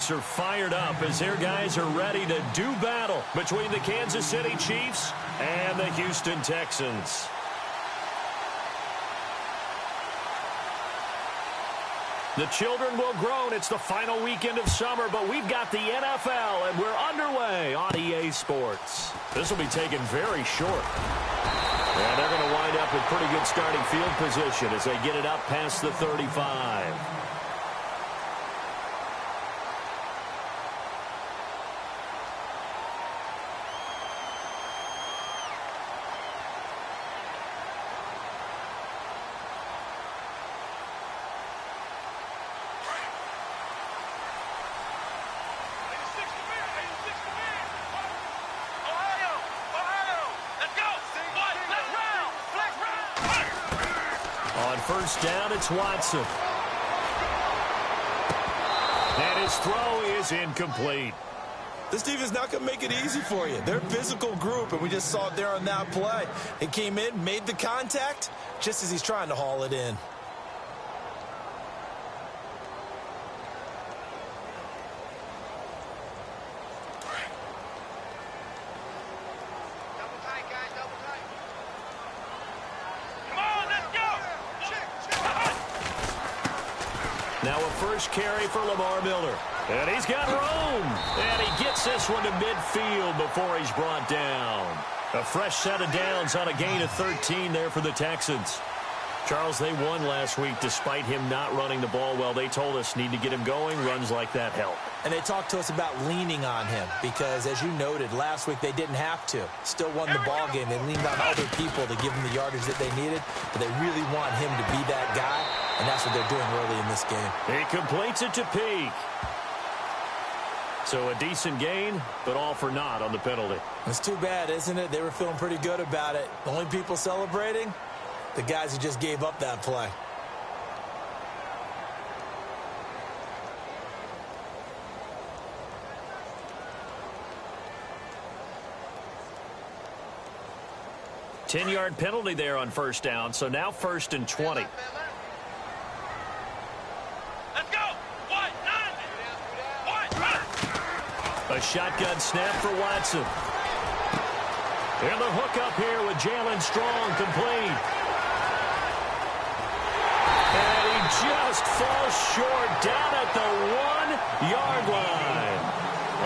hearts are fired up as their guys are ready to do battle between the Kansas City Chiefs and the Houston Texans. The children will groan. It's the final weekend of summer, but we've got the NFL, and we're underway on EA Sports. This will be taken very short. And they're going to wind up with pretty good starting field position as they get it up past the 35. First down, it's Watson. And his throw is incomplete. This defense is not going to make it easy for you. They're a physical group, and we just saw it there on that play. He came in, made the contact, just as he's trying to haul it in. Now a first carry for Lamar Miller. And he's got room. And he gets this one to midfield before he's brought down. A fresh set of downs on a gain of 13 there for the Texans. Charles, they won last week despite him not running the ball well. They told us need to get him going. Runs like that help. And they talked to us about leaning on him because, as you noted, last week they didn't have to. Still won the ball game. They leaned on other people to give him the yardage that they needed, but they really want him to be that guy, and that's what they're doing early in this game. He completes it to Peak. So a decent gain, but all for naught on the penalty. It's too bad, isn't it? They were feeling pretty good about it. The only people celebrating, the guys who just gave up that play. Ten-yard penalty there on first down, so now 1st and 20. Let's go! One, nine! A shotgun snap for Watson. And the hook up here with Jalen Strong complete. And he just falls short down at the 1-yard line.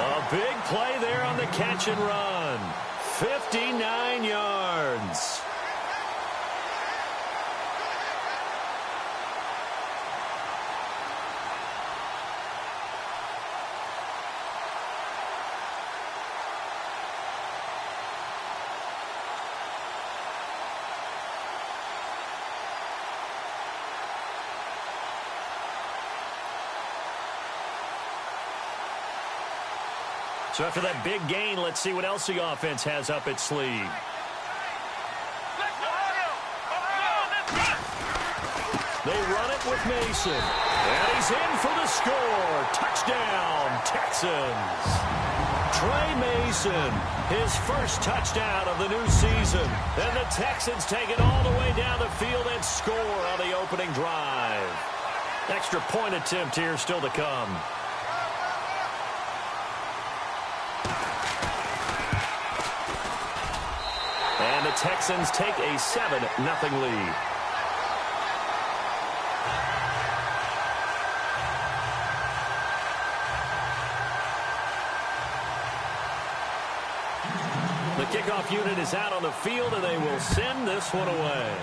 A big play there on the catch and run. 59 yards. So after that big gain, let's see what else the offense has up its sleeve. They run it with Mason. And he's in for the score. Touchdown, Texans. Trey Mason, his first touchdown of the new season. And the Texans take it all the way down the field and score on the opening drive. Extra point attempt here still to come. And the Texans take a 7-0 lead. The kickoff unit is out on the field, and they will send this one away.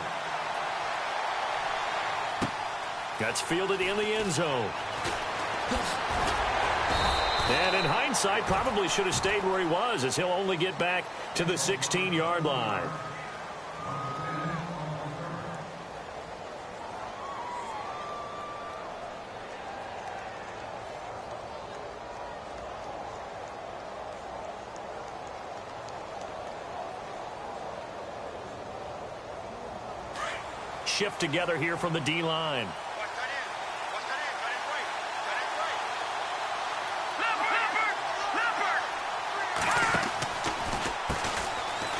That's fielded in the end zone. And in hindsight, probably should have stayed where he was, as he'll only get back to the 16-yard line. Shift together here from the D-line.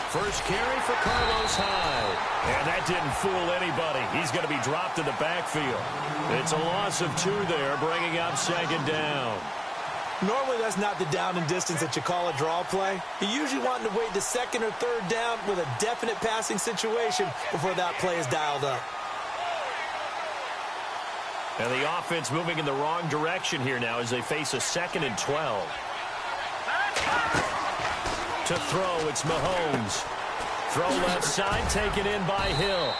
First carry for Carlos Hyde. And that didn't fool anybody. He's going to be dropped in the backfield. It's a loss of 2 there, bringing up 2nd down. Normally, that's not the down and distance that you call a draw play. You're usually wanting to wait the second or third down with a definite passing situation before that play is dialed up. And the offense moving in the wrong direction here now as they face a 2nd and 12. To throw, it's Mahomes. Throw left side, taken in by Hill.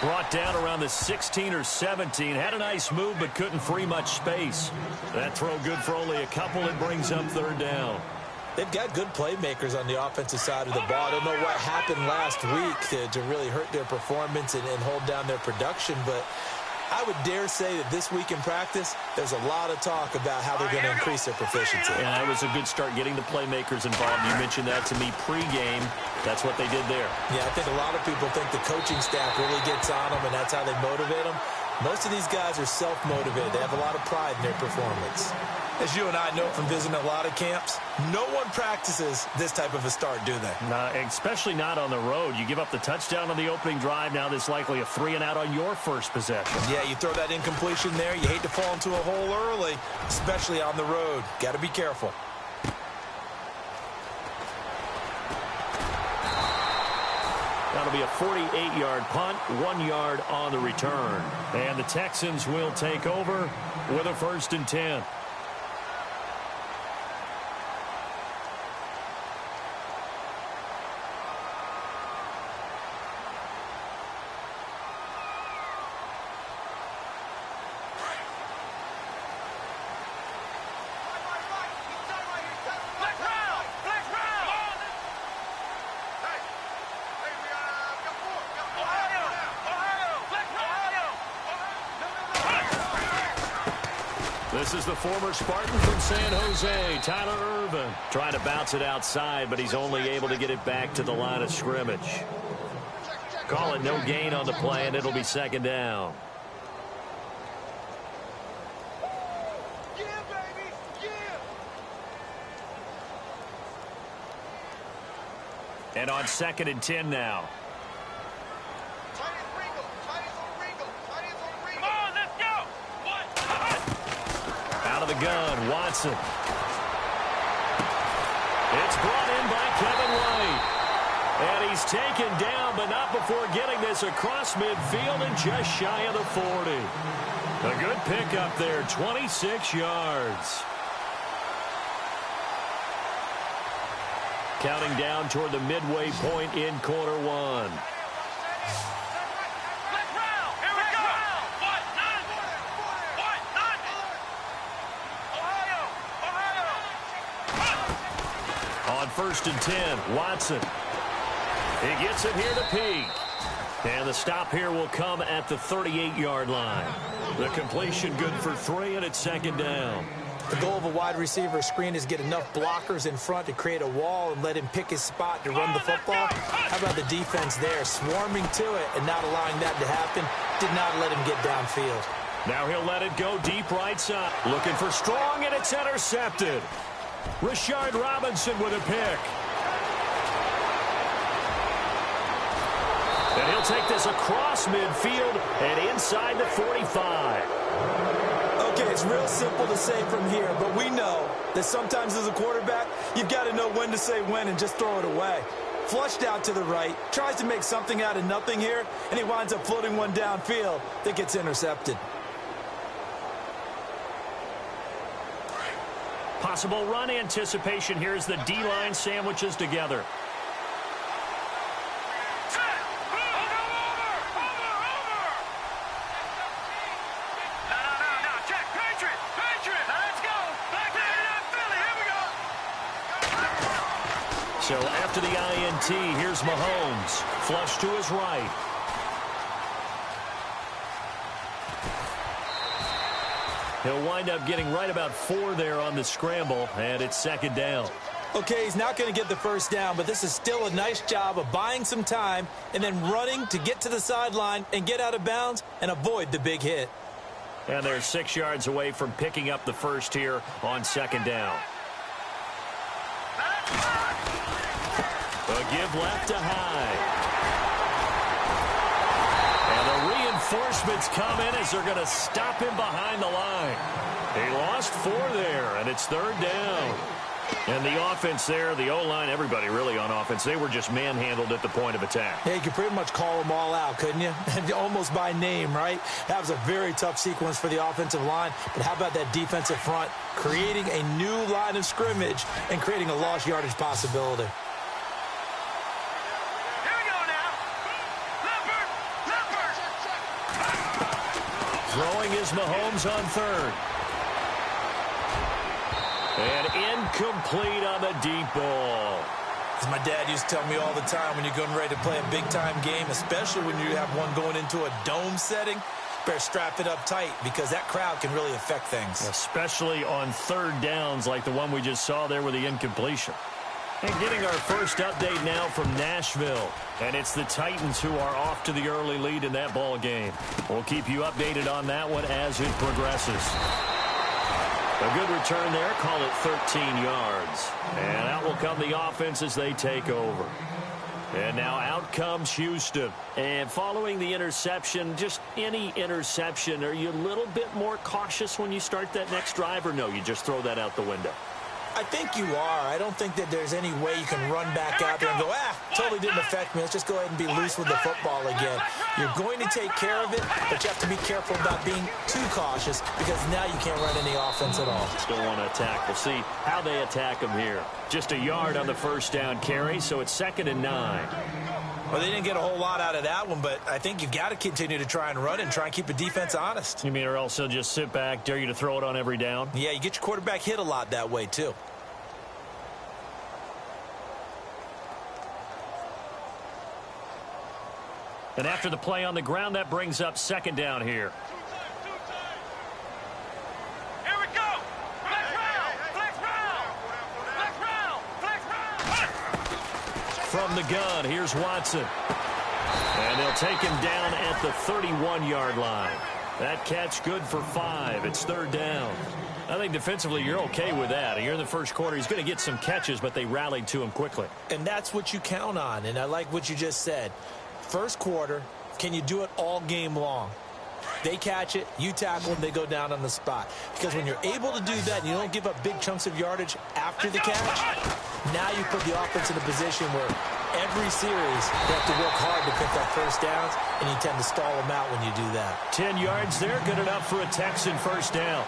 Brought down around the 16 or 17. Had a nice move, but couldn't free much space. That throw good for only a couple. It brings up 3rd down. They've got good playmakers on the offensive side of the ball. I don't know what happened last week to really hurt their performance and hold down their production, but I would dare say that this week in practice, there's a lot of talk about how they're going to increase their proficiency. Yeah, it was a good start getting the playmakers involved. You mentioned that to me pregame. That's what they did there. Yeah, I think a lot of people think the coaching staff really gets on them, and that's how they motivate them. Most of these guys are self-motivated. They have a lot of pride in their performance. As you and I know from visiting a lot of camps, no one practices this type of a start, do they? Especially not on the road. You give up the touchdown on the opening drive. Now there's likely a 3-and-out on your first possession. Yeah, you throw that incompletion there. You hate to fall into a hole early, especially on the road. Got to be careful. That'll be a 48-yard punt, 1 yard on the return. And the Texans will take over with a 1st and 10. This is the former Spartan from San Jose, Tyler Ervin. Trying to bounce it outside, but he's only able to get it back to the line of scrimmage. Call it no gain on the play, and it'll be 2nd down. And on 2nd and 10 now. The gun, Watson. It's brought in by Kevin White. And he's taken down, but not before getting this across midfield and just shy of the 40. A good pickup there, 26 yards. Counting down toward the midway point in quarter 1. On 1st and 10, Watson. He gets it here to Peak. And the stop here will come at the 38-yard line. The completion good for 3, and it's 2nd down. The goal of a wide receiver screen is get enough blockers in front to create a wall and let him pick his spot to run the football. How about the defense there, swarming to it and not allowing that to happen? Did not let him get downfield. Now he'll let it go deep right side. Looking for Strong, and it's intercepted. Rashard Robinson with a pick. And he'll take this across midfield and inside the 45. Okay, it's real simple to say from here, but we know that sometimes as a quarterback, you've got to know when to say when and just throw it away. Flushed out to the right, tries to make something out of nothing here, and he winds up floating one downfield that gets intercepted. Possible run anticipation here as the D-line sandwiches together. So after the INT, here's Mahomes. Flush to his right. He'll wind up getting right about 4 there on the scramble, and it's 2nd down. Okay, he's not going to get the first down, but this is still a nice job of buying some time and then running to get to the sideline and get out of bounds and avoid the big hit. And they're 6 yards away from picking up the first here on 2nd down. A give left to High. And a Reinforcements come in as they're going to stop him behind the line. He lost 4 there, and it's third down. And the offense there, the O-line, everybody really on offense, they were just manhandled at the point of attack. Yeah, you could pretty much call them all out, couldn't you? Almost by name, right? That was a very tough sequence for the offensive line. But how about that defensive front creating a new line of scrimmage and creating a lost yardage possibility? Here we go now. Leopard. Throwing is Mahomes on third. And incomplete on the deep ball. As my dad used to tell me all the time, when you're getting ready to play a big-time game, especially when you have one going into a dome setting, better strap it up tight because that crowd can really affect things. Especially on third downs like the one we just saw there with the incompletion. And getting our first update now from Nashville. And it's the Titans who are off to the early lead in that ball game. We'll keep you updated on that one as it progresses. A good return there, call it 13 yards. And out will come the offense as they take over. And now out comes Houston. And following the interception, just any interception, are you a little bit more cautious when you start that next drive, or no, you just throw that out the window? I think you are. I don't think that there's any way you can run back out there and go, totally didn't affect me. Let's just go ahead and be loose with the football again. You're going to take care of it, but you have to be careful about being too cautious because now you can't run any offense at all. Still want to attack. We'll see how they attack them here. Just a yard on the first down carry, so it's 2nd and 9. Well, they didn't get a whole lot out of that one, but I think you've got to continue to try and run and try and keep the defense honest. You mean or else they'll just sit back, dare you to throw it on every down? Yeah, you get your quarterback hit a lot that way, too. And after the play on the ground, that brings up 2nd down here. Here we go. Flex round. Flex round. Flex round. Flex round. From the gun, here's Watson. And they'll take him down at the 31-yard line. That catch good for 5. It's 3rd down. I think defensively you're okay with that. Here in the first quarter, he's going to get some catches, but they rallied to him quickly. And that's what you count on, and I like what you just said. First quarter, can you do it all game long? They catch it, you tackle them, they go down on the spot. Because when you're able to do that and you don't give up big chunks of yardage after the catch, now you put the offense in a position where every series you have to work hard to pick up first downs, and you tend to stall them out when you do that. 10 yards there, good enough for a Texan first down.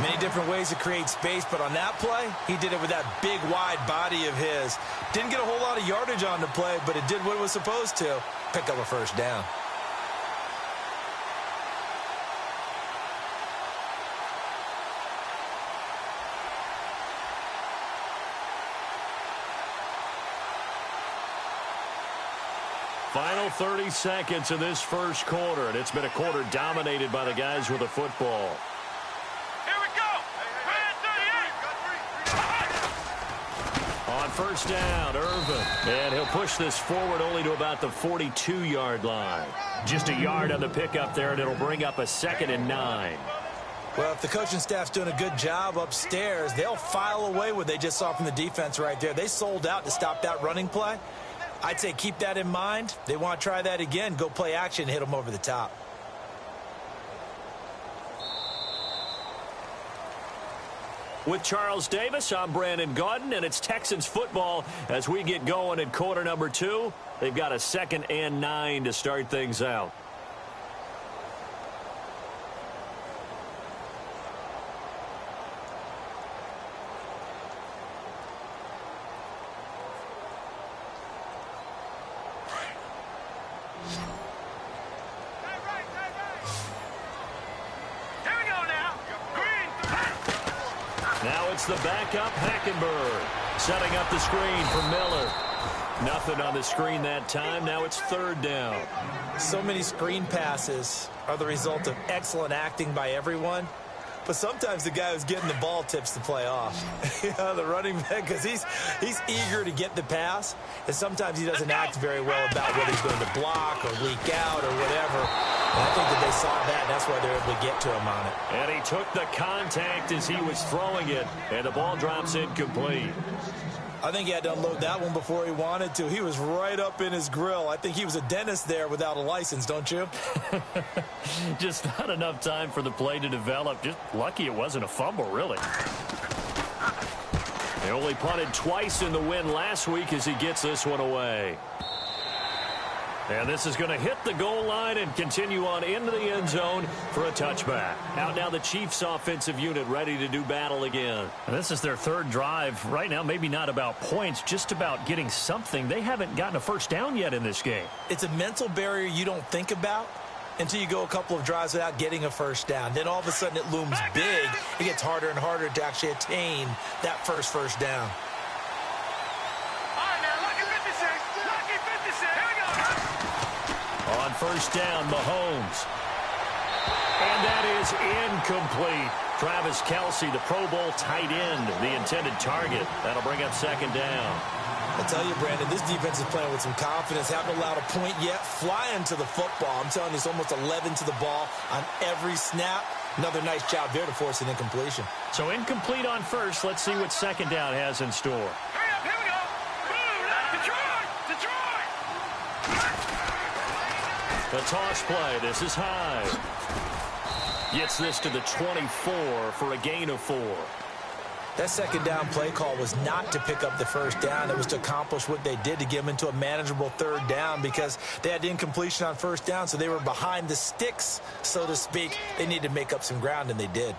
Many different ways to create space, but on that play, he did it with that big, wide body of his. Didn't get a whole lot of yardage on the play, but it did what it was supposed to. Pick up a first down. Final 30 seconds of this first quarter, and it's been a quarter dominated by the guys with the football. On first down, Irvin. And he'll push this forward only to about the 42-yard line. Just a yard on the pickup there, and it'll bring up a 2nd and 9. Well, if the coaching staff's doing a good job upstairs, they'll file away what they just saw from the defense right there. They sold out to stop that running play. I'd say keep that in mind. They want to try that again. Go play action, hit them over the top. With Charles Davis, I'm Brandon Gaudin, and it's Texans football as we get going in quarter number 2. They've got a 2nd and 9 to start things out. Now it's the backup, Hackenberg, setting up the screen for Miller. Nothing on the screen that time. Now it's 3rd down. So many screen passes are the result of excellent acting by everyone. But sometimes the guy who's getting the ball tips the play off. The running back, because he's eager to get the pass, and sometimes he doesn't act very well about whether he's going to block or leak out or whatever. And I think that they saw that, and that's why they're able to get to him on it. And he took the contact as he was throwing it, and the ball drops incomplete. I think he had to unload that one before he wanted to. He was right up in his grill. I think he was a dentist there without a license, don't you? Just not enough time for the play to develop. Just lucky it wasn't a fumble, really. They only punted twice in the win last week as he gets this one away. And this is going to hit the goal line and continue on into the end zone for a touchback. Out now the Chiefs offensive unit ready to do battle again. And this is their third drive. Right now, maybe not about points, just about getting something. They haven't gotten a first down yet in this game. It's a mental barrier you don't think about until you go a couple of drives without getting a first down. Then all of a sudden it looms big. It gets harder and harder to actually attain that first down. On first down, Mahomes. And that is incomplete. Travis Kelce, the Pro Bowl tight end, the intended target. That'll bring up second down. I tell you, Brandon, this defense is playing with some confidence. Haven't allowed a point yet. Flying to the football. I'm telling you, it's almost 11 to the ball on every snap. Another nice job there to force an incompletion. So incomplete on first. Let's see what second down has in store. Hurry up, here we go. Boom, Detroit! The toss play. This is high. Gets this to the 24 for a gain of 4. That second down play call was not to pick up the first down. It was to accomplish what they did to get them into a manageable third down because they had incompletion on first down, so they were behind the sticks, so to speak. They needed to make up some ground, and they did.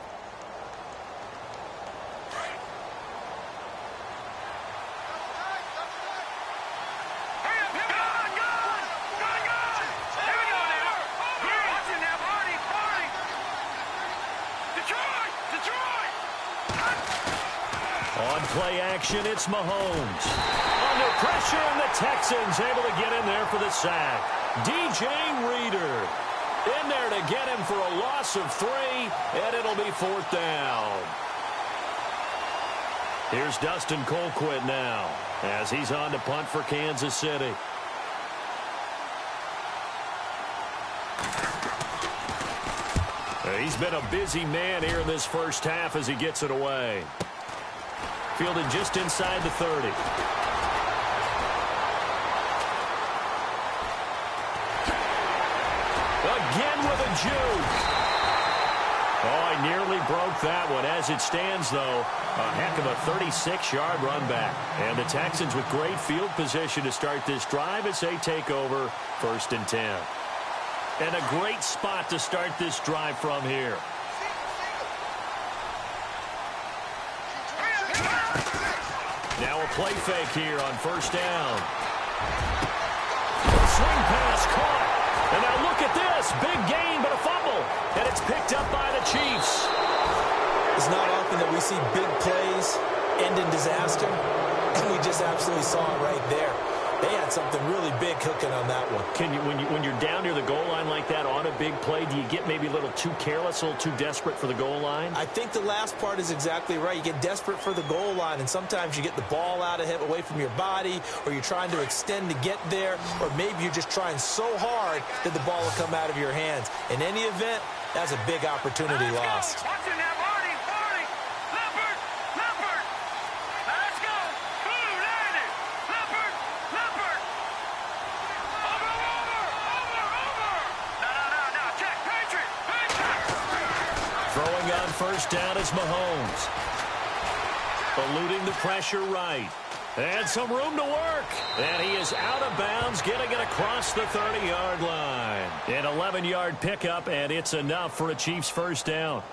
On play action, it's Mahomes. Under pressure, and the Texans able to get in there for the sack. DJ Reader in there to get him for a loss of 3, and it'll be 4th down. Here's Dustin Colquitt now as he's on to punt for Kansas City. He's been a busy man here in this first half as he gets it away. Fielded just inside the 30. Again with a juke. Oh, he nearly broke that one. As it stands, though, a heck of a 36-yard run back. And the Texans with great field position to start this drive as they take over 1st and 10. And a great spot to start this drive from here. Now a play fake here on first down. Swing pass caught. And now look at this. Big gain, but a fumble. And it's picked up by the Chiefs. It's not often that we see big plays end in disaster. And we just absolutely saw it right there. They had something really big cooking on that one. Can you, when you're down near the goal line like that on a big play, do you get maybe a little too careless, a little too desperate for the goal line? I think the last part is exactly right. You get desperate for the goal line, and sometimes you get the ball out of him, away from your body, or you're trying to extend to get there, or maybe you're just trying so hard that the ball will come out of your hands. In any event, that's a big opportunity lost. Throwing on first down is Mahomes. Eluding the pressure right. And some room to work. And he is out of bounds, getting it across the 30-yard line. An 11-yard pickup, and it's enough for a Chiefs first down.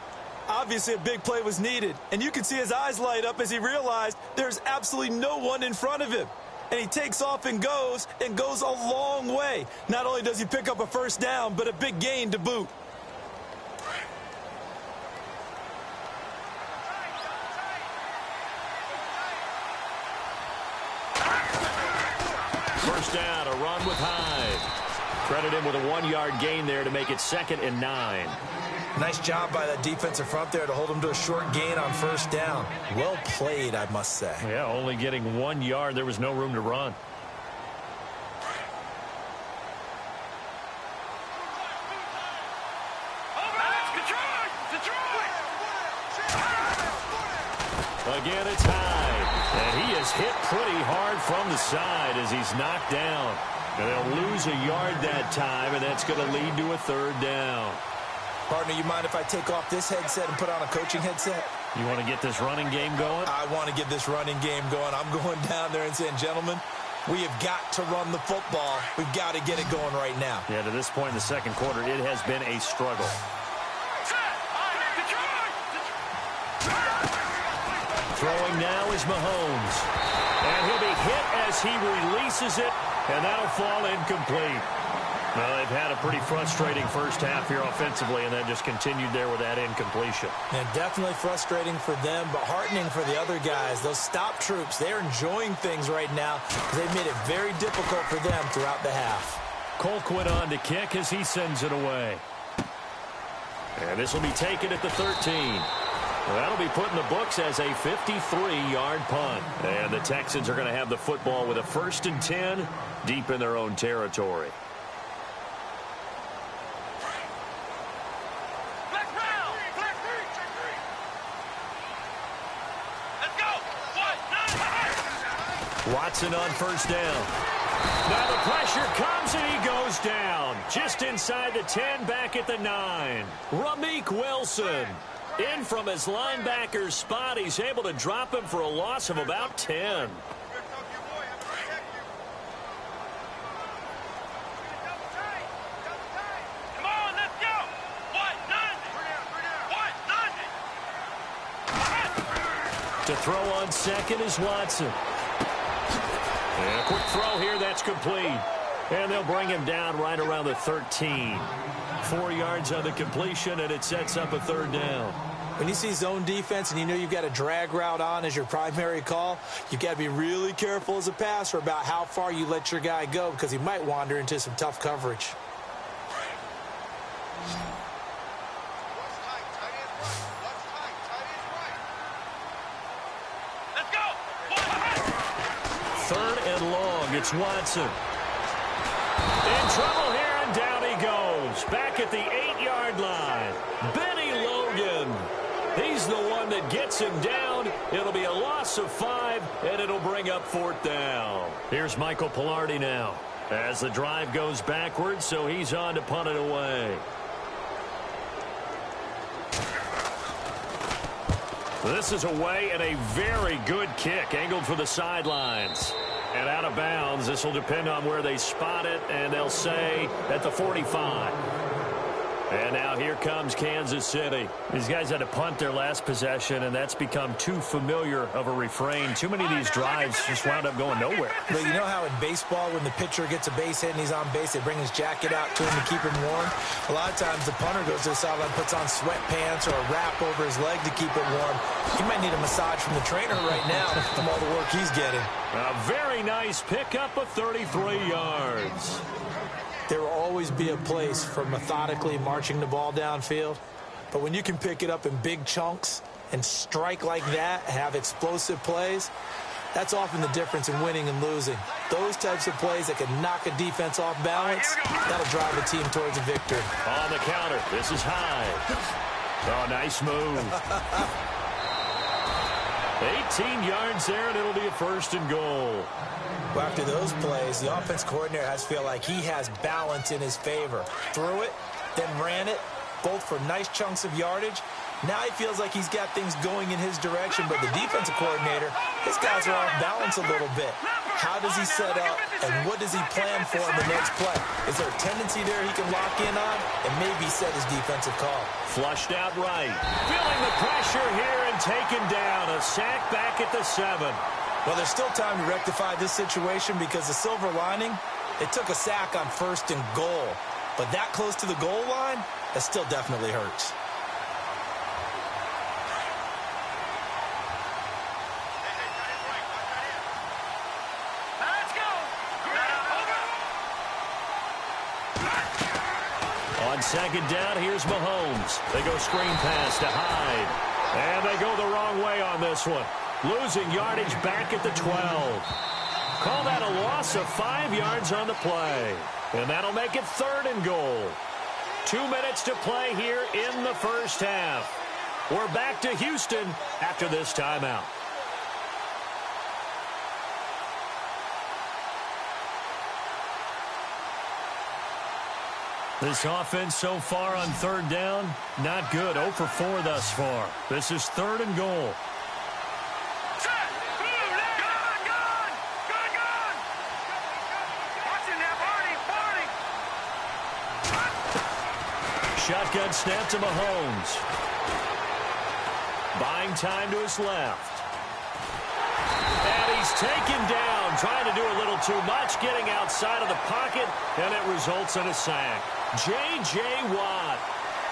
Obviously, a big play was needed. And you can see his eyes light up as he realized there's absolutely no one in front of him. And he takes off and goes a long way. Not only does he pick up a first down, but a big gain to boot. First down, a run with Hyde. Credit him with a 1-yard gain there to make it 2nd and 9. Nice job by that defensive front there to hold him to a short gain on first down. Well played, I must say. Yeah, only getting 1 yard. There was no room to run. again, it's Hyde. And he is hit pretty hard from the side as he's knocked down. And they'll lose a yard that time, and that's going to lead to a third down. Partner, you mind if I take off this headset and put on a coaching headset? You want to get this running game going? I want to get this running game going. I'm going down there and saying, gentlemen, we have got to run the football. We've got to get it going right now. Yeah, to this point in the second quarter, it has been a struggle. Throwing now is Mahomes. And he'll be hit as he releases it, and that'll fall incomplete. Well, they've had a pretty frustrating first half here offensively, and then just continued there with that incompletion. And definitely frustrating for them, but heartening for the other guys. Those stop troops, they're enjoying things right now because they've made it very difficult for them throughout the half. Colquitt on to kick as he sends it away. And this will be taken at the 13. Well, that'll be put in the books as a 53-yard punt. And the Texans are going to have the football with a 1st and 10 deep in their own territory. Watson on first down. Now the pressure comes and he goes down. Just inside the 10, back at the 9. Ramik Wilson. In from his linebacker's spot. He's able to drop him for a loss of about 10. Come on, let's go. To throw on second is Watson. And a quick throw here, that's complete. And they'll bring him down right around the 13. 4 yards on the completion, and it sets up a third down. When you see zone defense and you know you've got a drag route on as your primary call, you've got to be really careful as a passer about how far you let your guy go because he might wander into some tough coverage. Let's go. Third and long, it's Watson. In trouble here, and down he goes. Back at the 8-yard line. Benny Logan. He's the one that gets him down. It'll be a loss of 5, and it'll bring up 4th down. Here's Michael Pilardi now as the drive goes backwards, so he's on to punt it away. This is away and a very good kick, angled for the sidelines. And out of bounds, this will depend on where they spot it, and they'll say at the 45. And now here comes Kansas City. These guys had to punt their last possession, and that's become too familiar of a refrain. Too many of these drives just wound up going nowhere. But you know how in baseball, when the pitcher gets a base hit and he's on base, they bring his jacket out to him to keep him warm? A lot of times the punter goes to the sideline, puts on sweatpants or a wrap over his leg to keep it warm. He might need a massage from the trainer right now from all the work he's getting. A very nice pickup of 33 yards. There will always be a place for methodically marching the ball downfield. But when you can pick it up in big chunks and strike like that, have explosive plays, that's often the difference in winning and losing. Those types of plays that can knock a defense off balance, that'll drive a team towards a victory. On the counter, this is Hyde. Oh, nice move. 18 yards there, and it'll be a 1st and goal. Well, after those plays, the offense coordinator has to feel like he has balance in his favor. Threw it, then ran it, both for nice chunks of yardage. Now he feels like he's got things going in his direction, but the defensive coordinator, his guys are off balance a little bit. How does he set up, and what does he plan for in the next play? Is there a tendency there he can lock in on and maybe set his defensive call? Flushed out right. Feeling the pressure here and taken down. A sack back at the 7. Well, there's still time to rectify this situation because the silver lining, they took a sack on 1st and goal. But that close to the goal line, that still definitely hurts. Let's go. On 2nd down, here's Mahomes. They go screen pass to Hyde. And they go the wrong way on this one. Losing yardage back at the 12. Call that a loss of 5 yards on the play. And that'll make it 3rd and goal. 2 minutes to play here in the first half. We're back to Houston after this timeout. This offense so far on third down, not good. 0 for 4 thus far. This is 3rd and goal. Set. Gun. Watching that, Barney. Shotgun snap to Mahomes. Buying time to his left. And he's taken down, trying to do a little too much, getting outside of the pocket, and it results in a sack. J.J. Watt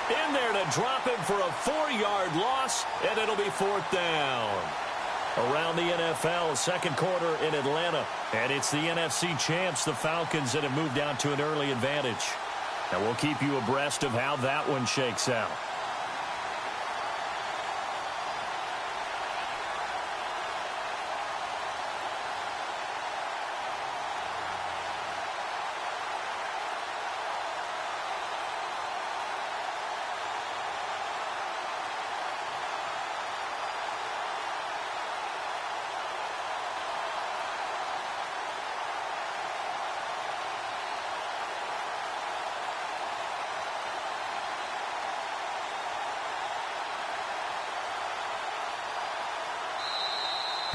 in there to drop him for a 4-yard loss, and it'll be 4th down. Around the NFL, second quarter in Atlanta, and it's the NFC champs, the Falcons, that have moved down to an early advantage. And we'll keep you abreast of how that one shakes out.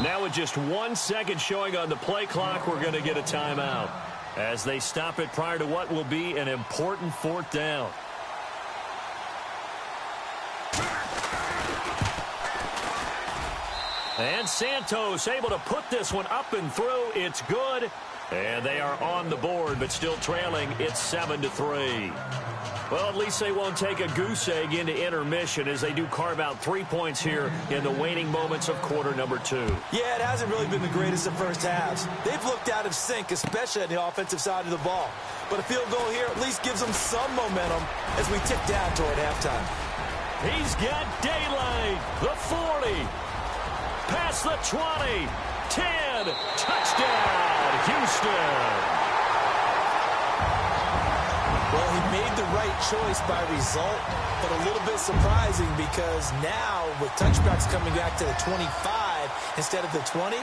Now with just 1 second showing on the play clock, we're going to get a timeout as they stop it prior to what will be an important 4th down. And Santos able to put this one up and through. It's good. And they are on the board, but still trailing. It's 7-3. Well, at least they won't take a goose egg into intermission as they do carve out 3 points here in the waning moments of quarter number 2. Yeah, it hasn't really been the greatest of first halves. They've looked out of sync, especially on the offensive side of the ball. But a field goal here at least gives them some momentum as we tick down toward halftime. He's got daylight. The 40. Past the 20. 10. Touchdown, Houston. Well, he made the right choice by result, but a little bit surprising because now with touchbacks coming back to the 25 instead of the 20,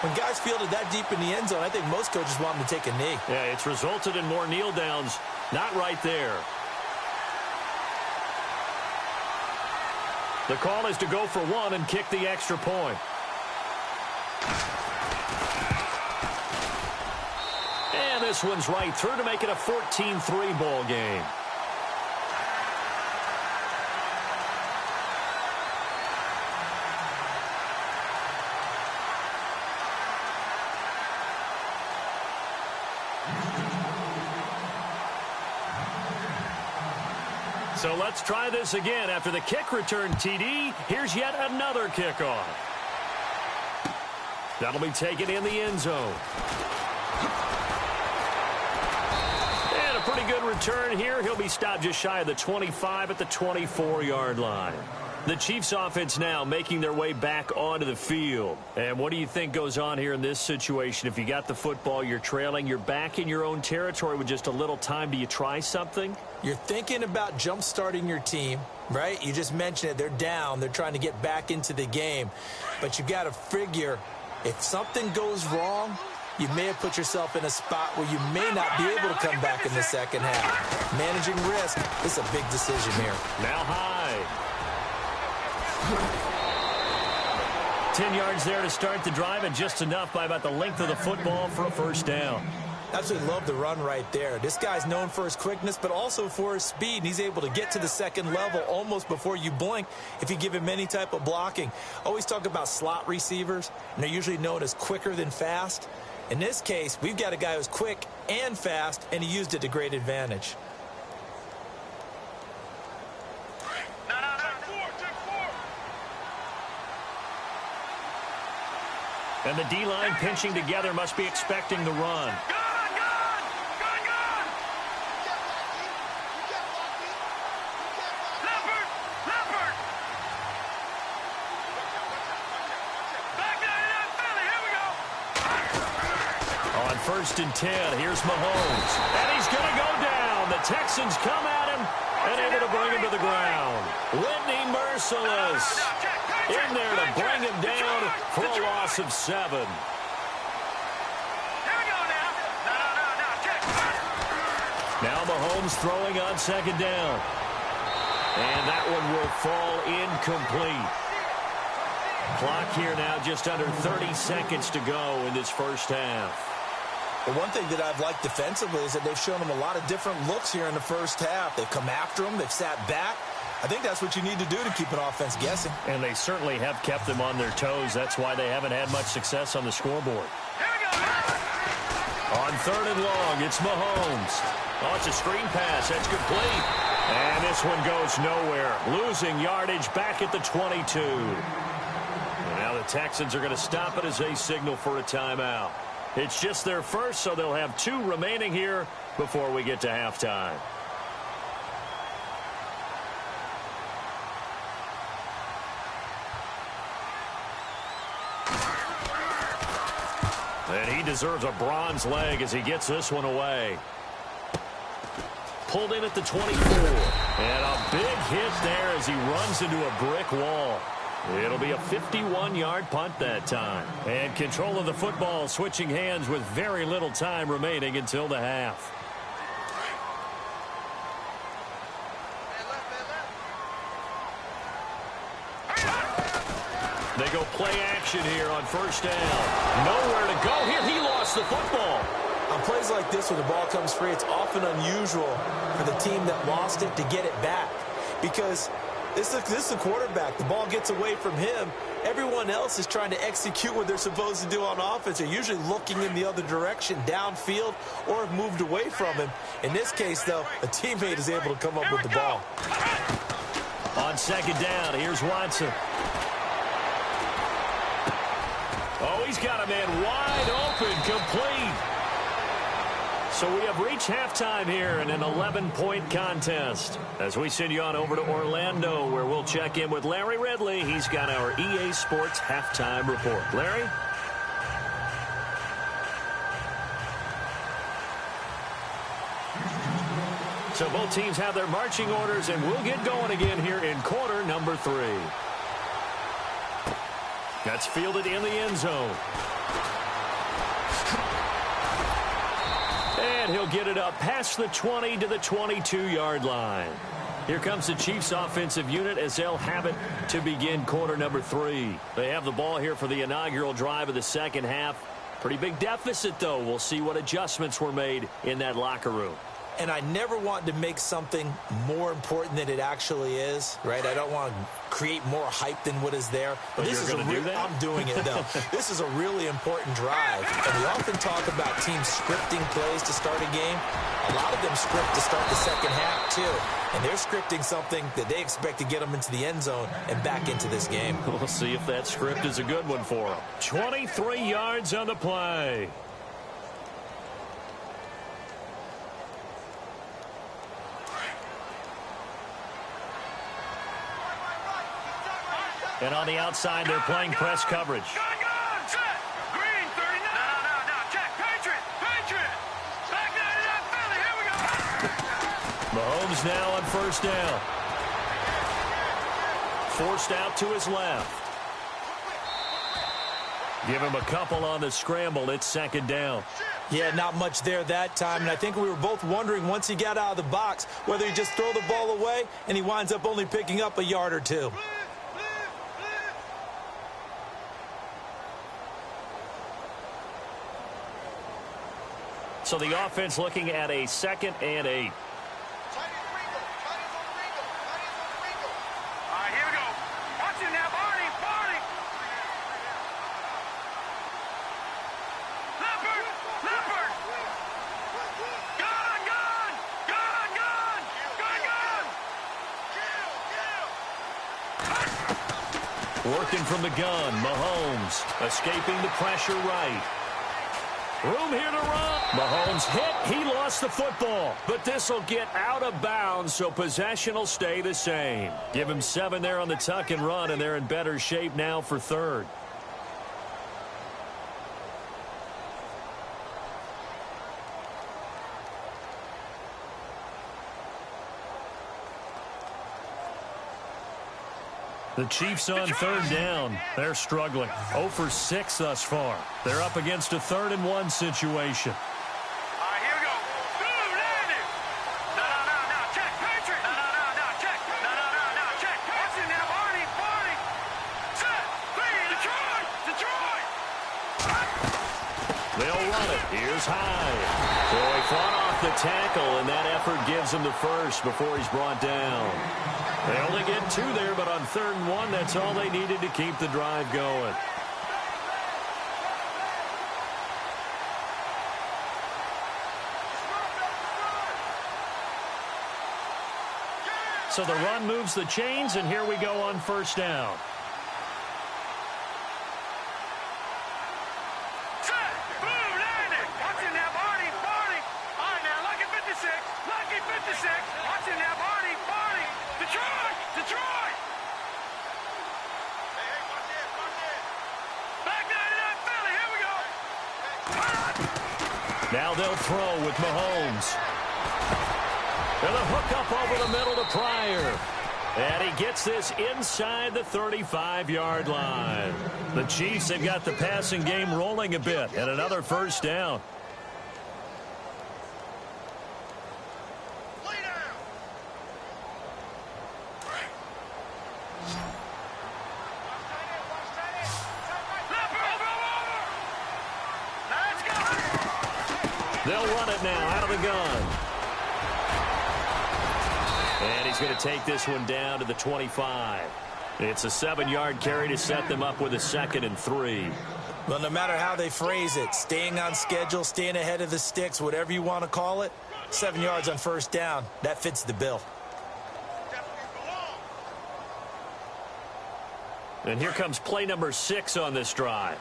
when guys fielded that deep in the end zone, I think most coaches want them to take a knee. Yeah, it's resulted in more kneel downs. Not right there. The call is to go for 1 and kick the extra point. And this one's right through to make it a 14-3 ball game. So let's try this again. After the kick return TD, here's yet another kickoff. That'll be taken in the end zone. And a pretty good return here. He'll be stopped just shy of the 25 at the 24-yard line. The Chiefs offense now making their way back onto the field. And what do you think goes on here in this situation? If you got the football, you're trailing, you're back in your own territory with just a little time. Do you try something? You're thinking about jump-starting your team, right? You just mentioned it. They're down. They're trying to get back into the game. But you got to figure if something goes wrong, you may have put yourself in a spot where you may not be able to come back in the second half. Managing risk is a big decision here. Now high. 10 yards there to start the drive, and just enough by about the length of the football for a first down. Absolutely love the run right there. This guy's known for his quickness, but also for his speed. And he's able to get to the second level almost before you blink if you give him any type of blocking. Always talk about slot receivers, and they're usually known as quicker than fast. In this case, we've got a guy who's quick and fast, and he used it to great advantage. And the D-line pinching together must be expecting the run. On 1st and 10, here's Mahomes. And he's going to go down. The Texans come at him and able to bring him to the ground. Whitney Merciless in there to bring him down for a loss of 7. Now Mahomes throwing on second down. And that one will fall incomplete. Clock here now just under 30 seconds to go in this first half. Well, one thing that I've liked defensively is that they've shown them a lot of different looks here in the first half. They've come after them. They've sat back. I think that's what you need to do to keep an offense guessing. And they certainly have kept them on their toes. That's why they haven't had much success on the scoreboard. On third and long, it's Mahomes. Oh, it's a screen pass. That's complete. And this one goes nowhere. Losing yardage back at the 22. And now the Texans are going to stop it as they signal for a timeout. It's just their first, so they'll have 2 remaining here before we get to halftime. And he deserves a bronze leg as he gets this one away. Pulled in at the 24. And a big hit there as he runs into a brick wall. It'll be a 51-yard punt that time. And control of the football switching hands with very little time remaining until the half. They go play action here on first down. Nowhere to go here. He lost the football. On plays like this where the ball comes free, it's often unusual for the team that lost it to get it back. Because this is the quarterback. The ball gets away from him. Everyone else is trying to execute what they're supposed to do on offense. They're usually looking in the other direction, downfield, or have moved away from him. In this case, though, a teammate is able to come up with the ball. On second down, here's Watson. Oh, he's got a man wide open, complete. So we have reached halftime here in an 11-point contest. As we send you on over to Orlando, where we'll check in with Larry Ridley. He's got our EA Sports halftime report. Larry? So both teams have their marching orders, and we'll get going again here in quarter number 3. That's fielded in the end zone. And he'll get it up past the 20 to the 22-yard line. Here comes the Chiefs offensive unit as they'll have it to begin quarter number 3. They have the ball here for the inaugural drive of the second half. Pretty big deficit, though. We'll see what adjustments were made in that locker room. And I never want to make something more important than it actually is, right? I don't want to create more hype than what is there. But this is I'm doing it, though. This is a really important drive. And we often talk about teams scripting plays to start a game. A lot of them script to start the second half, too. And they're scripting something that they expect to get them into the end zone and back into this game. We'll see if that script is a good one for them. 23 yards on the play. And on the outside, they're playing press coverage. Check. Green, 39. No. Check. Patriot. Back 99, Philly. Here we go. Mahomes now on first down. Forced out to his left. Give him a couple on the scramble. It's second down. Yeah, not much there that time. And I think we were both wondering once he got out of the box whether he just throw the ball away and he winds up only picking up a yard or 2. So the offense looking at a 2nd and 8. All right, here we go. Watch it now, Barney. Leopard. Gun. Working from the gun, Mahomes escaping the pressure right. Room here to run. Mahomes hit. He lost the football. But this will get out of bounds, so possession will stay the same. Give him 7 there on the tuck and run, and they're in better shape now for third. The Chiefs on third down. They're struggling. 0 for 6 thus far. They're up against a 3rd and 1 situation. All right, here we go. Boom, landed. They'll run it. Here's Hyde. So he fought off the tackle, and that effort gives him the first before he's brought down. They only get 2 there, but on 3rd and 1, that's all they needed to keep the drive going. So the run moves the chains, and here we go on 1st down. Now they'll throw with Mahomes. And a hook up over the middle to Pryor. And he gets this inside the 35-yard line. The Chiefs have got the passing game rolling a bit. And another 1st down. They'll run it now out of the gun. And he's going to take this one down to the 25. It's a 7-yard carry to set them up with a 2nd and 3. Well, no matter how they phrase it, staying on schedule, staying ahead of the sticks, whatever you want to call it, 7 yards on 1st down, that fits the bill. And here comes play number 6 on this drive.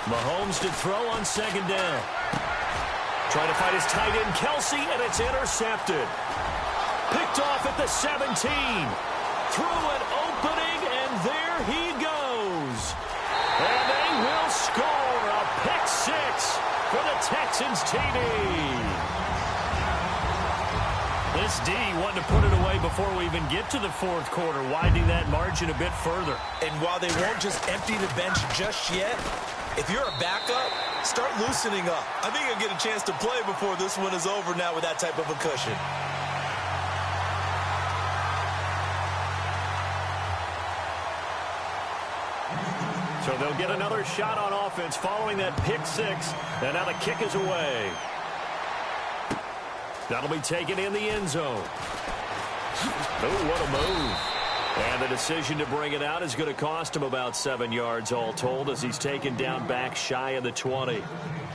Mahomes to throw on 2nd down. Trying to find his tight end, Kelsey, and it's intercepted. Picked off at the 17. Through an opening, and there he goes. And they will score a pick 6 for the Texans TD. This D wanted to put it away before we even get to the 4th quarter, widening that margin a bit further. And while they won't just empty the bench just yet, if you're a backup, start loosening up. I think you'll get a chance to play before this one is over now with that type of a cushion. So they'll get another shot on offense following that pick 6. And now the kick is away. That'll be taken in the end zone. Oh, what a move. And the decision to bring it out is going to cost him about 7 yards all told as he's taken down back shy of the 20.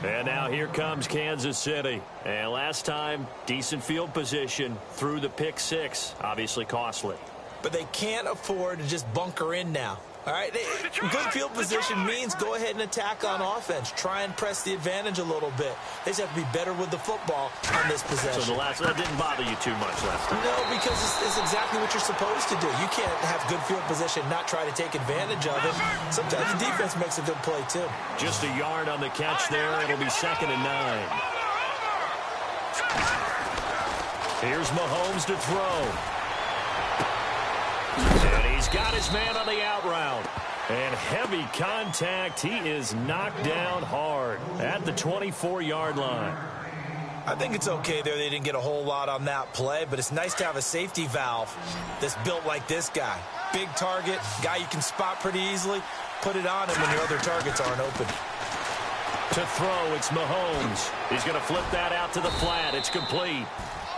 And now here comes Kansas City. And last time, decent field position through the pick 6. Obviously costly. But they can't afford to just bunker in now. All right, good field position means go ahead and attack on offense. Try and press the advantage a little bit. They just have to be better with the football on this possession. So that didn't bother you too much last time? No, because it's exactly what you're supposed to do. You can't have good field position, not try to take advantage of it. Sometimes the defense makes a good play, too. Just a yard on the catch there. It'll be 2nd and 9. Here's Mahomes to throw. And he's got his man on the out route. And heavy contact. He is knocked down hard at the 24-yard line. I think it's okay there. They didn't get a whole lot on that play, but it's nice to have a safety valve that's built like this guy. Big target, guy you can spot pretty easily. Put it on him when your other targets aren't open. To throw, it's Mahomes. He's going to flip that out to the flat. It's complete.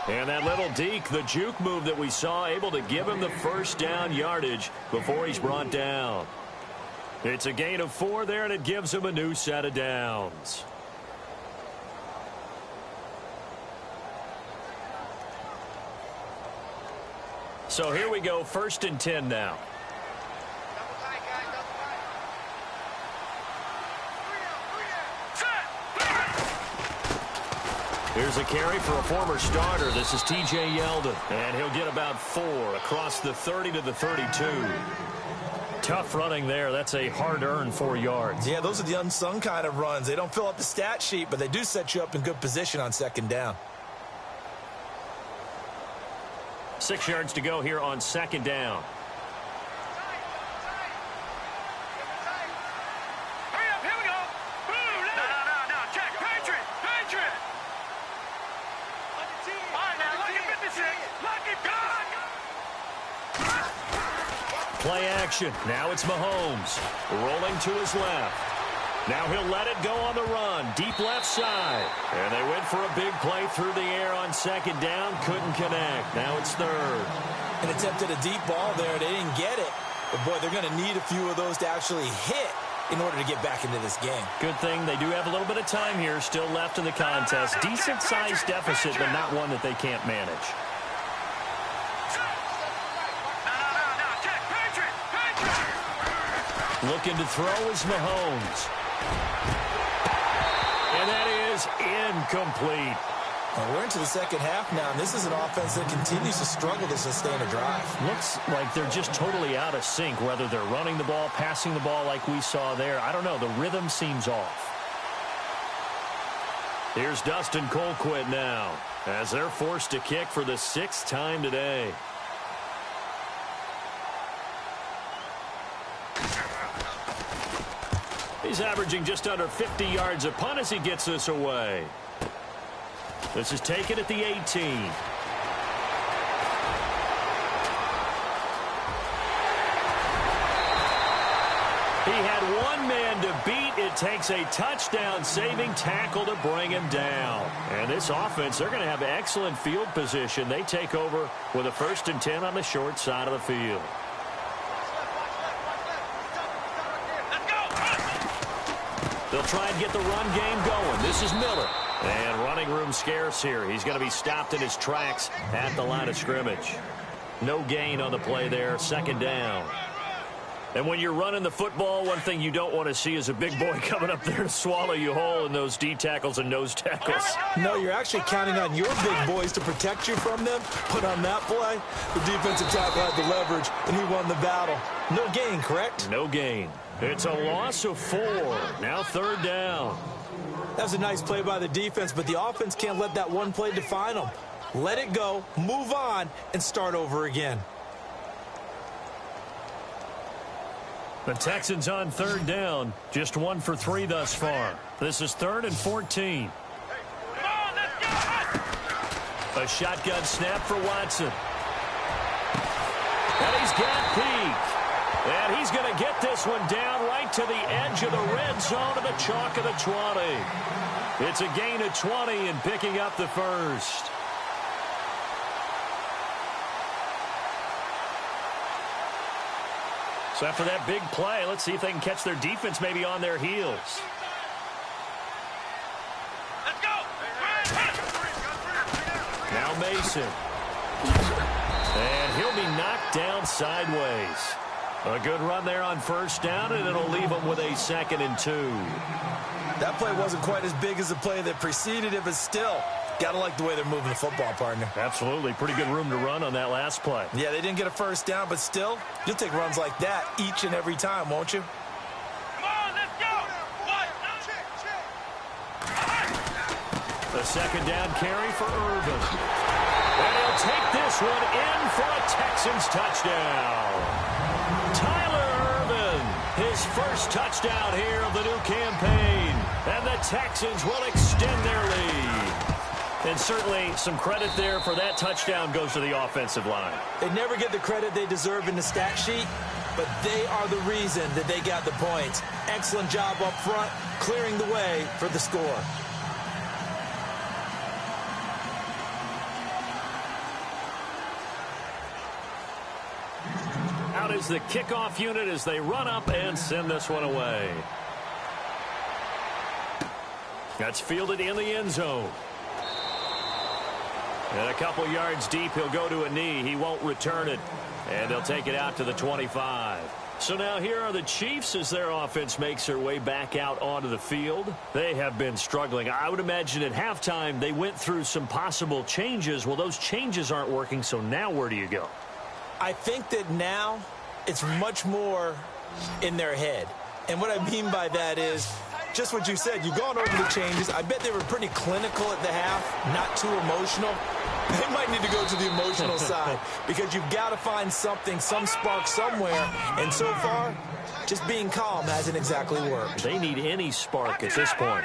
And that little deke, the juke move that we saw, able to give him the 1st down yardage before he's brought down. It's a gain of 4 there, and it gives him a new set of downs. So here we go, 1st and 10 now. Here's a carry for a former starter. This is T.J. Yeldon, and he'll get about 4 across the 30 to the 32. Tough running there. That's a hard-earned 4 yards. Yeah, those are the unsung kind of runs. They don't fill up the stat sheet, but they do set you up in good position on 2nd down. 6 yards to go here on 2nd down. Play action. Now it's Mahomes. Rolling to his left. Now he'll let it go on the run. Deep left side. And they went for a big play through the air on second down. Couldn't connect. Now it's third. And attempted a deep ball there. They didn't get it. But, boy, they're going to need a few of those to actually hit in order to get back into this game. Good thing they do have a little bit of time here still left in the contest. Decent-sized deficit, but not one that they can't manage. Looking to throw is Mahomes. And that is incomplete. Well, we're into the second half now, and this is an offense that continues to struggle to sustain a drive. Looks like they're just totally out of sync, whether they're running the ball, passing the ball like we saw there. I don't know. The rhythm seems off. Here's Dustin Colquitt now, as they're forced to kick for the 6th time today. He's averaging just under 50 yards a punt as he gets this away. This is taken at the 18. He had one man to beat. It takes a touchdown-saving tackle to bring him down. And this offense, they're going to have excellent field position. They take over with a 1st and 10 on the short side of the field. They'll try and get the run game going. This is Miller. And running room scarce here. He's going to be stopped in his tracks at the line of scrimmage. No gain on the play there. 2nd down. And when you're running the football, one thing you don't want to see is a big boy coming up there to swallow you whole in those D tackles and nose tackles. No, you're actually counting on your big boys to protect you from them. But on that play, the defensive tackle had the leverage, and he won the battle. No gain, correct? No gain. It's a loss of 4. Now 3rd down. That was a nice play by the defense, but the offense can't let that one play define them. Let it go, move on, and start over again. The Texans on 3rd down. Just 1 for 3 thus far. This is 3rd and 14. A shotgun snap for Watson. And he's got Peak. And he's going to get this one down right to the edge of the red zone of the chalk of the 20. It's a gain of 20 and picking up the 1st. So after that big play, let's see if they can catch their defense maybe on their heels. Let's go. Now Mason. And he'll be knocked down sideways. A good run there on 1st down, and it'll leave them with a 2nd and 2. That play wasn't quite as big as the play that preceded it, but still, got to like the way they're moving the football, partner. Absolutely. Pretty good room to run on that last play. Yeah, they didn't get a 1st down, but still, you'll take runs like that each and every time, won't you? Come on, let's go. The 2nd down carry for Irvin. And he'll take this one in for a Texans touchdown. Tyler Irvin, his 1st touchdown here of the new campaign. And the Texans will extend their lead. And certainly some credit there for that touchdown goes to the offensive line. They never get the credit they deserve in the stat sheet, but they are the reason that they got the points. Excellent job up front, clearing the way for the score. Out is the kickoff unit as they run up and send this one away. That's fielded in the end zone. And a couple yards deep, he'll go to a knee. He won't return it. And they'll take it out to the 25. So now here are the Chiefs as their offense makes their way back out onto the field. They have been struggling. I would imagine at halftime they went through some possible changes. Well, those changes aren't working, so now where do you go? I think that now it's much more in their head. And what I mean by that is just what you said. You've gone over the changes. I bet they were pretty clinical at the half, not too emotional. They might need to go to the emotional side because you've got to find something, some spark somewhere. And so far, just being calm hasn't exactly worked. They need any spark at this point.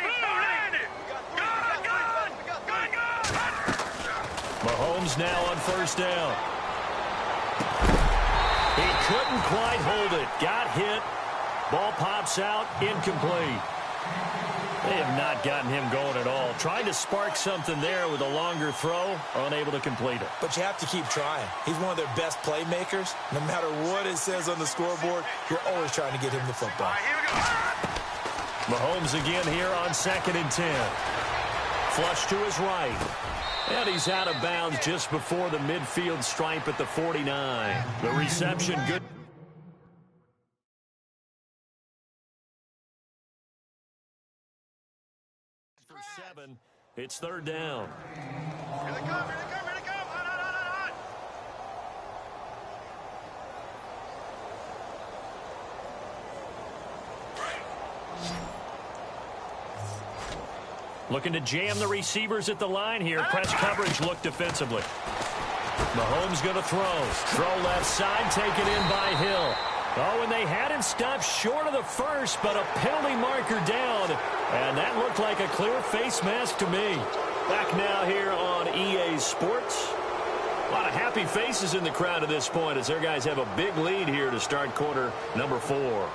Mahomes now on 1st down. He couldn't quite hold it. Got hit. Ball pops out. Incomplete. They have not gotten him going at all. Trying to spark something there with a longer throw, unable to complete it. But you have to keep trying. He's one of their best playmakers. No matter what it says on the scoreboard, you're always trying to get him the football. All right, here we go. Mahomes again here on 2nd and 10. Flush to his right. And he's out of bounds just before the midfield stripe at the 49. The reception good. For 7, it's 3rd down. Here they come, here they come, here they come. On. Looking to jam the receivers at the line here. Press coverage look defensively. Mahomes going to throw. Throw left side, taken in by Hill. Oh, and they had him stopped short of the first, but a penalty marker down. And that looked like a clear face mask to me. Back now here on EA Sports. A lot of happy faces in the crowd at this point as their guys have a big lead here to start quarter number 4.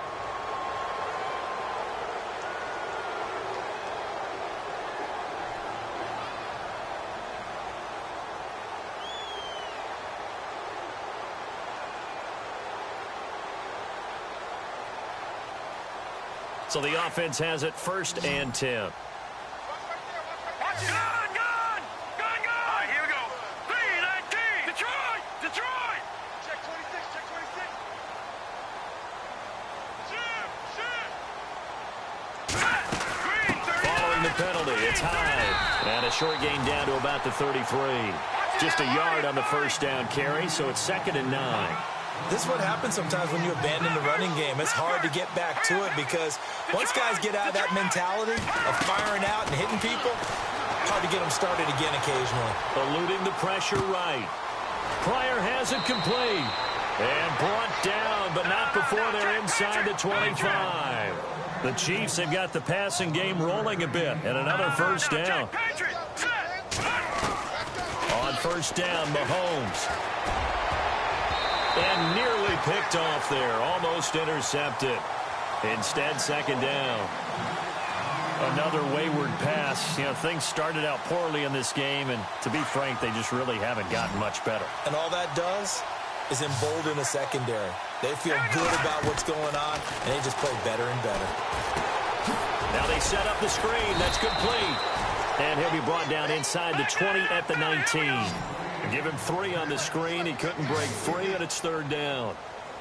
So the offense has it 1st and 10. Watch it. Gun! All right, here we go. 3-19. Detroit. Check 26. Shoot. Green, 39. Following the penalty, it's high. And a short gain down to about the 33. Just a yard on the 1st down carry, so it's 2nd and 9. This is what happens sometimes when you abandon the running game. It's hard to get back to it because once guys get out of that mentality of firing out and hitting people, hard to get them started again occasionally. Eluding the pressure right. Pryor has it complete. And brought down, but not before they're inside the 25. The Chiefs have got the passing game rolling a bit. And another 1st down. On 1st down, Mahomes. And nearly picked off there. Almost intercepted. Instead, 2nd down. Another wayward pass. You know, things started out poorly in this game, and to be frank, they just really haven't gotten much better. And all that does is embolden a secondary. They feel good about what's going on, and they just play better and better. Now they set up the screen. That's complete. And he'll be brought down inside the 20 at the 19. Give him 3 on the screen. He couldn't break free, and it's 3rd down.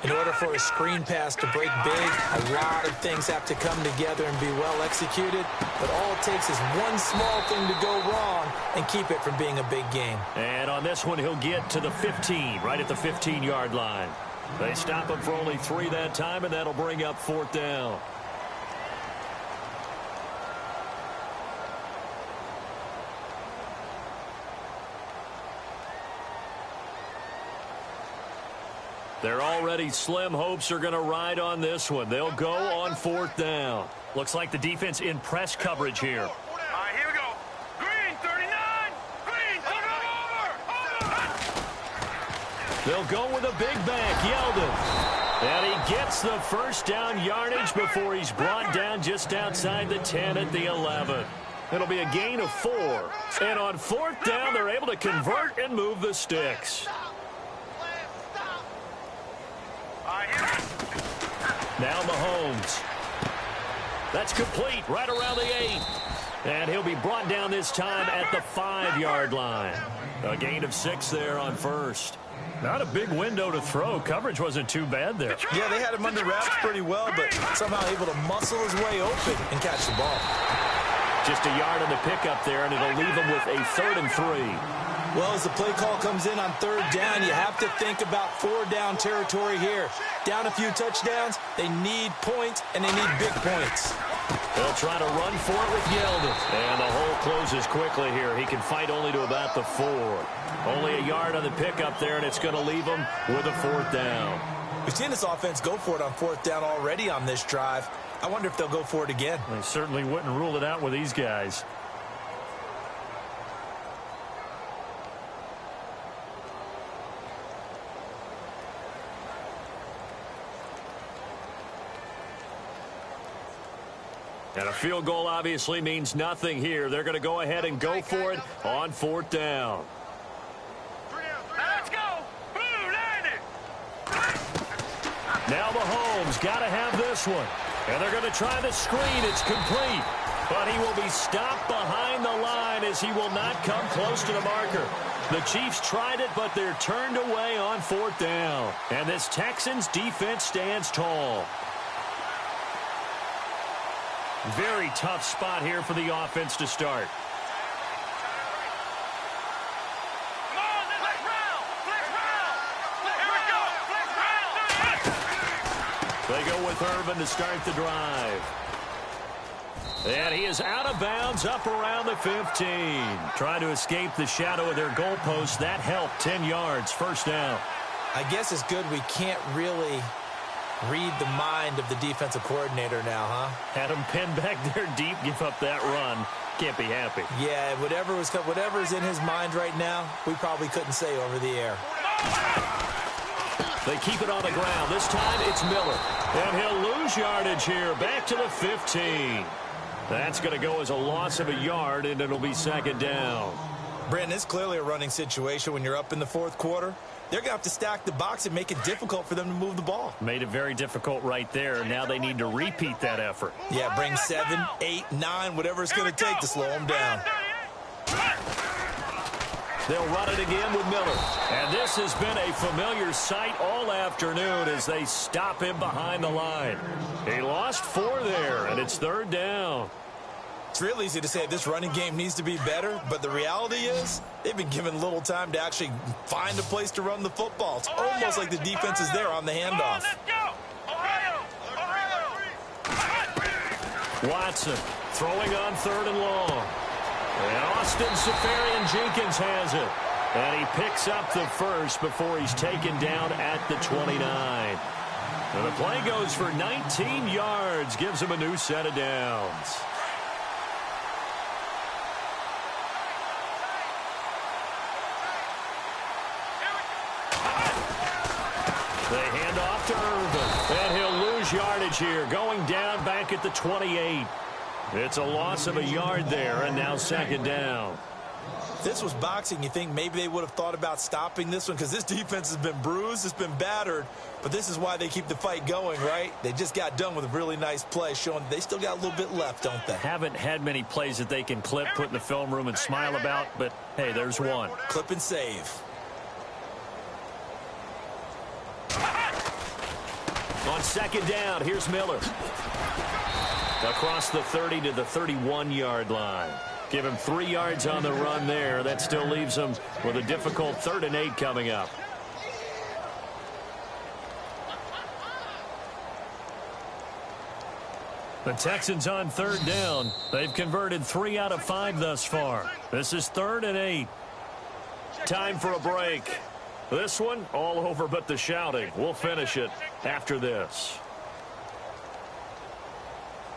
In order for a screen pass to break big, a lot of things have to come together and be well executed. But all it takes is one small thing to go wrong and keep it from being a big game. And on this one, he'll get to the 15, right at the 15-yard line. They stop him for only 3 that time, and that'll bring up 4th down. Their already slim hopes are going to ride on this one. They'll go on 4th down. Looks like the defense in press coverage here. All right, here we go. Green, 39. Green, put him over. They'll go with a big back, Yeldon. And he gets the 1st down yardage before he's brought down just outside the 10 at the 11. It'll be a gain of 4. And on 4th down, they're able to convert and move the sticks. Now Mahomes. That's complete right around the 8. And he'll be brought down this time at the 5-yard line. A gain of 6 there on 1st. Not a big window to throw. Coverage wasn't too bad there. Yeah, they had him under wraps pretty well, but somehow able to muscle his way open and catch the ball. Just a yard on the pickup there, and it'll leave him with a 3rd and 3. Well, as the play call comes in on 3rd down, you have to think about 4-down territory here. Down a few touchdowns, they need points, and they need big points. They'll try to run for it with Yeldon. And the hole closes quickly here. He can fight only to about the 4. Only a yard on the pickup there, and it's going to leave him with a 4th down. We've seen this offense go for it on 4th down already on this drive. I wonder if they'll go for it again. They certainly wouldn't rule it out with these guys. And a field goal obviously means nothing here. They're going to go ahead and go for it on 4th down. Let's go. Blue 90. Now Mahomes got to have this one. And they're going to try the screen. It's complete. But he will be stopped behind the line as he will not come close to the marker. The Chiefs tried it, but they're turned away on 4th down. And this Texans defense stands tall. Very tough spot here for the offense to start. Come on, let's round. Here we go. Here we go. They go with Irvin to start the drive. And he is out of bounds up around the 15. Trying to escape the shadow of their goalpost. That helped. 10 yards. First down. I guess it's good we can't really read the mind of the defensive coordinator now, huh? Had him pinned back there deep, give up that run. Can't be happy. Yeah, whatever's in his mind right now, we probably couldn't say over the air. They keep it on the ground. This time it's Miller. And he'll lose yardage here. Back to the 15. That's going to go as a loss of a yard, and it'll be 2nd down. Brandon, it's clearly a running situation when you're up in the 4th quarter. They're going to have to stack the box and make it difficult for them to move the ball. Made it very difficult right there. Now they need to repeat that effort. Yeah, bring 7, 8, 9, whatever it's going to take to slow them down. They'll run it again with Miller. And this has been a familiar sight all afternoon as they stop him behind the line. He lost 4 there, and it's 3rd down. It's real easy to say this running game needs to be better, but the reality is they've been given little time to actually find a place to run the football. It's almost like the defense is there on the handoff. Watson throwing on 3rd and long. And Austin Safarian-Jenkins has it. And he picks up the first before he's taken down at the 29. And the play goes for 19 yards, gives him a new set of downs. They hand off to Irvin. And he'll lose yardage here, going down back at the 28. It's a loss of a yard there, and now 2nd down. If this was boxing, you think maybe they would have thought about stopping this one because this defense has been bruised, it's been battered, but this is why they keep the fight going, right? They just got done with a really nice play, showing they still got a little bit left, don't they? Haven't had many plays that they can clip, put in the film room, and smile about, but, hey, there's one. Clip and save. On 2nd down, here's Miller. Across the 30 to the 31-yard line. Give him 3 yards on the run there. That still leaves him with a difficult 3rd and 8 coming up. The Texans on 3rd down. They've converted 3 out of 5 thus far. This is 3rd and 8. Time for a break. This one, all over but the shouting. We'll finish it after this.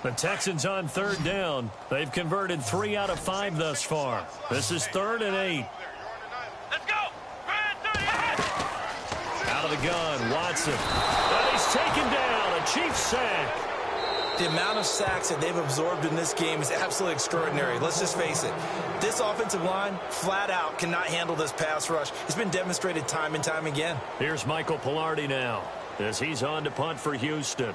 The Texans on 3rd down. They've converted 3 out of 5 thus far. This is 3rd and 8. Let's go. Out of the gun, Watson. And he's taken down. A Chiefs sack. The amount of sacks that they've absorbed in this game is absolutely extraordinary. Let's just face it. This offensive line, flat out, cannot handle this pass rush. It's been demonstrated time and time again. Here's Michael Pilardi now as he's on to punt for Houston.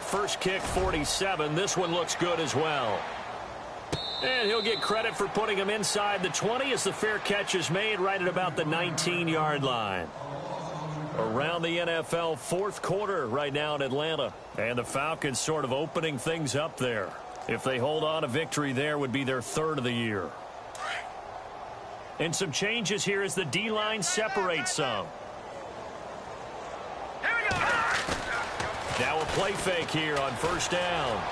First kick, 47. This one looks good as well. And he'll get credit for putting him inside the 20 as the fair catch is made right at about the 19-yard line. Around the NFL, 4th quarter right now in Atlanta. And the Falcons sort of opening things up there. If they hold on, a victory there would be their 3rd of the year. And some changes here as the D-line separates some. Now a play fake here on 1st down.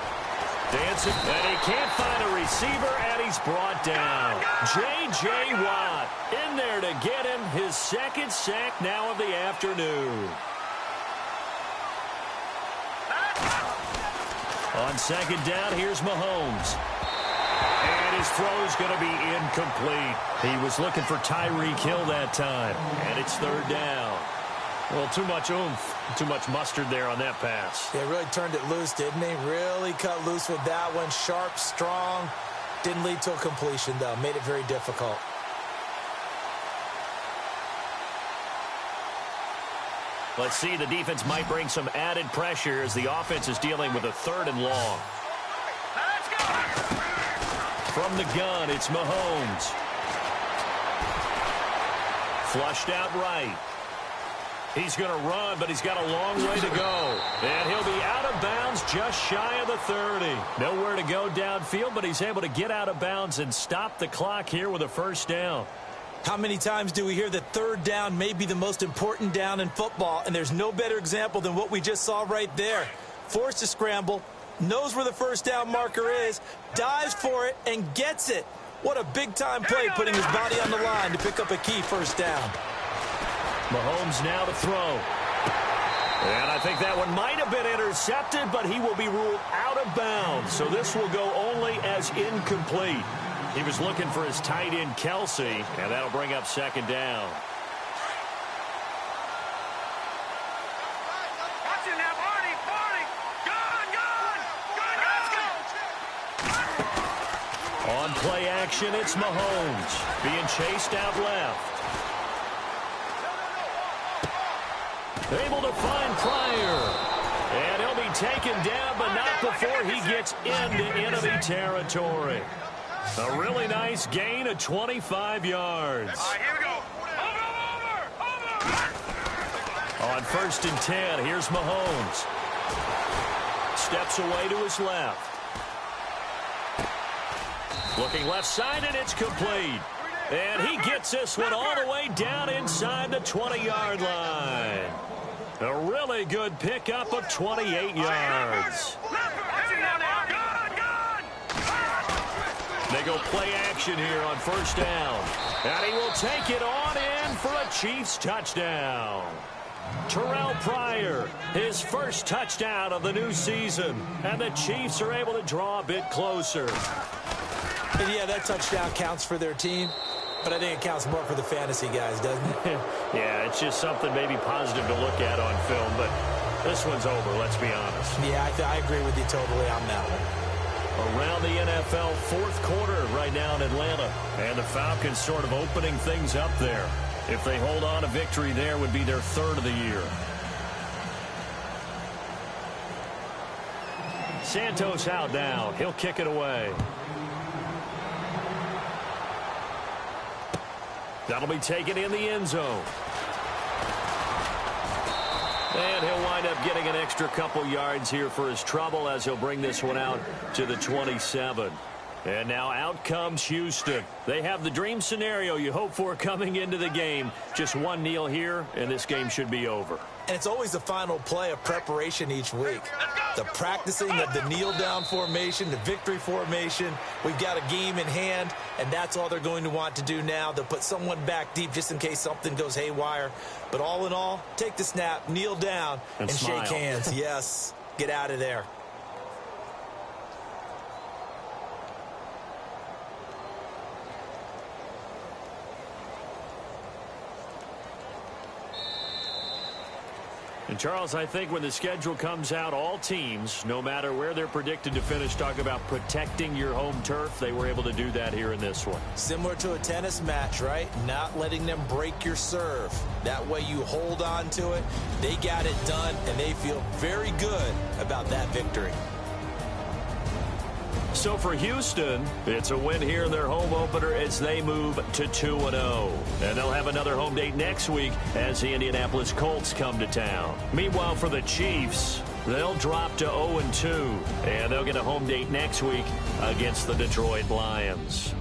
Dancing, and he can't find a receiver, and he's brought down. J.J. Watt in there to get him his 2nd sack now of the afternoon. On second down, here's Mahomes. And his throw's going to be incomplete. He was looking for Tyreek Hill that time. And it's third down. Well, too much oomph, too much mustard there on that pass. They really turned it loose, didn't they? Really cut loose with that one. Sharp, strong. Didn't lead to a completion, though. Made it very difficult. Let's see, the defense might bring some added pressure as the offense is dealing with a third and long. Let's go! From the gun, it's Mahomes. Flushed out right. He's going to run, but he's got a long way to go. And he'll be out of bounds just shy of the 30. Nowhere to go downfield, but he's able to get out of bounds and stop the clock here with a first down. How many times do we hear that third down may be the most important down in football? And there's no better example than what we just saw right there. Forced to scramble, knows where the first down marker is, dives for it, and gets it. What a big-time play, putting his body on the line to pick up a key first down. Mahomes now to throw. And I think that one might have been intercepted, but he will be ruled out of bounds. So this will go only as incomplete. He was looking for his tight end, Kelsey, and that'll bring up second down. Watch it now, Barney! Gone! Let's go! On play action, it's Mahomes being chased out left. Able to find Pryor. And he'll be taken down, but not before he gets into enemy territory. A really nice gain of 25 yards. All right, here we go. Over! On first and 10, here's Mahomes. Steps away to his left. Looking left side, and it's complete. And he gets this one all the way down inside the 20-yard line. A really good pickup of 28 yards. They go play action here on first down. And he will take it on in for a Chiefs touchdown. Terrell Pryor, his first touchdown of the new season. And the Chiefs are able to draw a bit closer. And yeah, that touchdown counts for their team. But I think it counts more for the fantasy guys, doesn't it? Yeah, it's just something maybe positive to look at on film. But this one's over, let's be honest. Yeah, I agree with you totally on that one. Around the NFL, fourth quarter right now in Atlanta. And the Falcons sort of opening things up there. If they hold on, a victory there would be their third of the year. Santos out now. He'll kick it away. That'll be taken in the end zone. And he'll wind up getting an extra couple yards here for his trouble as he'll bring this one out to the 27. And now out comes Houston. They have the dream scenario you hope for coming into the game. Just one kneel here, and this game should be over. And it's always the final play of preparation each week. The practicing of the kneel-down formation, the victory formation. We've got a game in hand, and that's all they're going to want to do now. They'll put someone back deep just in case something goes haywire. But all in all, take the snap, kneel down, and smile. shake hands. Yes, get out of there. And, Charles, I think when the schedule comes out, all teams, no matter where they're predicted to finish, talk about protecting your home turf. They were able to do that here in this one. Similar to a tennis match, right? Not letting them break your serve. That way you hold on to it. They got it done, and they feel very good about that victory. So for Houston, it's a win here in their home opener as they move to 2-0. And they'll have another home date next week as the Indianapolis Colts come to town. Meanwhile, for the Chiefs, they'll drop to 0-2. And they'll get a home date next week against the Detroit Lions.